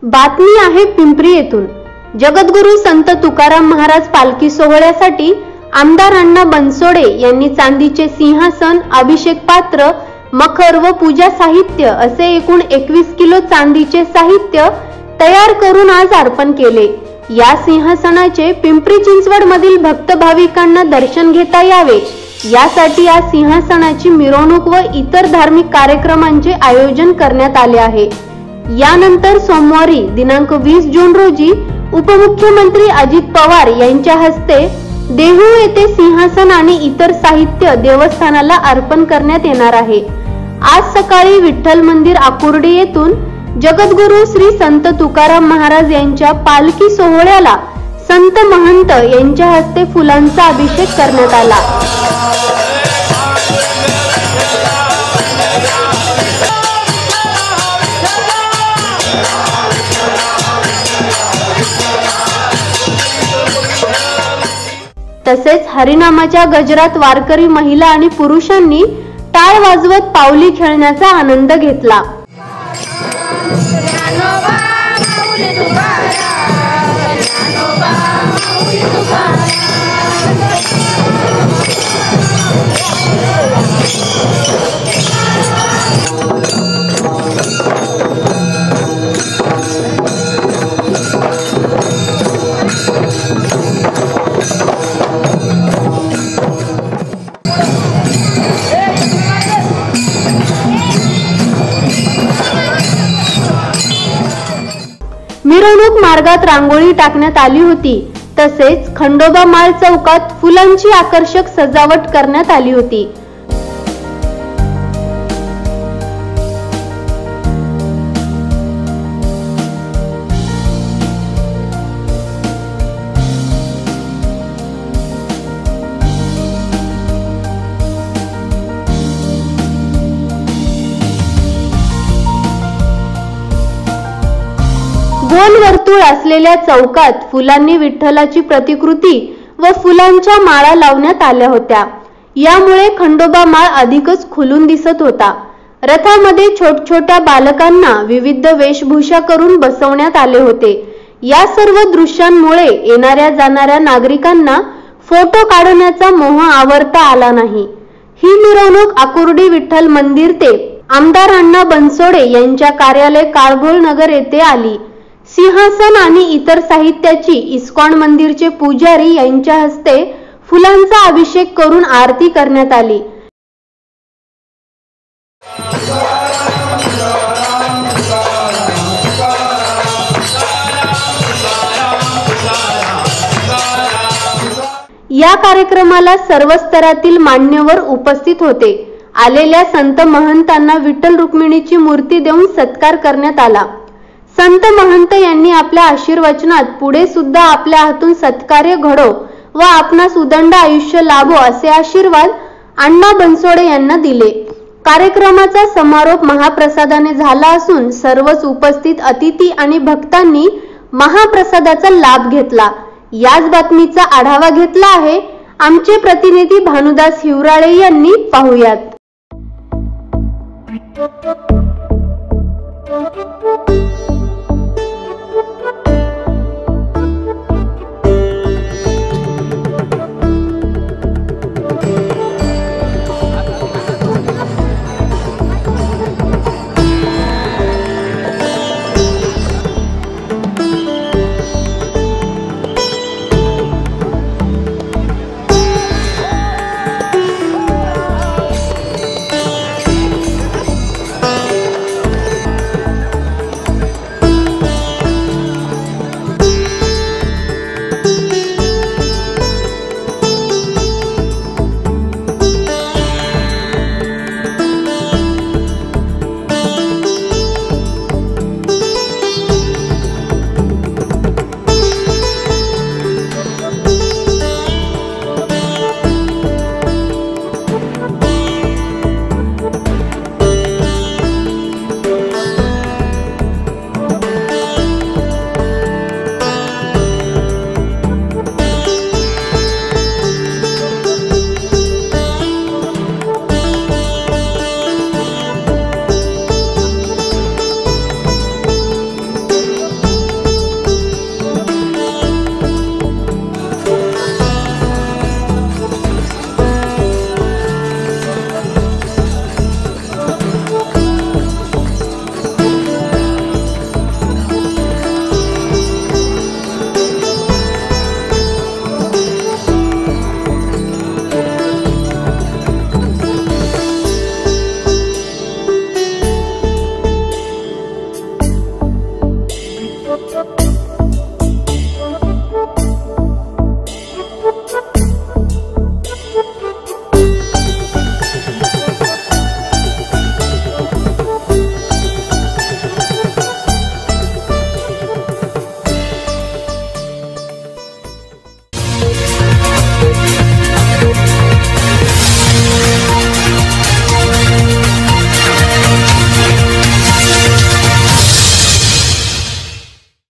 बातमी आहे पिंपरी येथून। जगद्गुरू संत तुकाराम महाराज पालखी सोहळ्यासाठी आमदार अण्णा बनसोडे यांनी चांदीचे सिंहासन, अभिषेक पात्र, मखर व पूजा साहित्य असे एकूण 21 किलो चांदीचे साहित्य तयार करून आज अर्पण केले। या सिंहासनाचे पिंपरी चिंचवड मधील भक्त भाविकांना दर्शन घेता यावे यासाठी या सिंहासनाची मिरवणूक व इतर धार्मिक कार्यक्रमांचे आयोजन करण्यात आले आहे। यानंतर सोमवारी दिनांक 20 जून रोजी उपमुख्यमंत्री अजित पवार यांच्या हस्ते देहू येथे सिंहासन आणि इतर साहित्य देवस्थानाला अर्पण करण्यात येणार आहे। आज सकाळी विठ्ठल मंदिर आकुर्डी येथून जगद्गुरू श्री संत तुकाराम महाराज यांच्या पालखी सोहळ्याला संत महंत यांच्या हस्ते फुलांचा अभिषेक करण्यात आला। तसेच हरिनामाच्या गजरात वारकरी महिला आणि पुरुषांनी टाळ वाजवत पावली खेळण्याचा आनंद घेतला। मिरवणूक मार्गात रांगोळी टाकण्यात आली होती। तसेच खंडोबा माळ चौकात फुलांची आकर्षक सजावट करण्यात आली होती। गोल वर्तुळ असलेल्या चौकात फुलांनी विठ्ठलाची प्रतिकृती व फुलांच्या माळा लावण्यात आल्या होत्या। यामुळे खंडोबा माळ अधिकच खुलून दिसत होता। रथामध्ये छोट्या बालकांना विविध वेशभूषा करून बसवण्यात आले होते। या सर्व दृश्यांमुळे येणाऱ्या जाणाऱ्या नागरिकांना फोटो काढण्याचा मोह आवरता आला नाही। ही मिरवणूक आकुर्डी विठ्ठल मंदिर ते आमदार अण्णा बनसोडे यांच्या कार्यालय काळभोर नगर येथे आली। सिंहासन आणि इतर साहित्याची इस्कॉन मंदिरचे पुजारी यांच्या हस्ते फुलांचा अभिषेक करून आरती करण्यात आली। या कार्यक्रमाला सर्व स्तरातील मान्यवर उपस्थित होते। आलेल्या संत महंतांना विठ्ठल रुक्मिणीची मूर्ती देऊन सत्कार करण्यात आला। संत महंत यांनी आपल्या आशीर्वचनात पुढे सुद्धा आपल्या हातून सत्कार्य घडो व आपणास उदंड आयुष्य लाभो असे आशीर्वाद अण्णा बनसोडे यांना दिले। कार्यक्रमाचा समारोप महाप्रसादाने झाला असून सर्वच उपस्थित अतिथी आणि भक्तांनी महाप्रसादाचा लाभ घेतला। याच बातमीचा आढावा घेतला आहे आमचे प्रतिनिधी भानुदास हिवराळे यांनी। पाहुयात।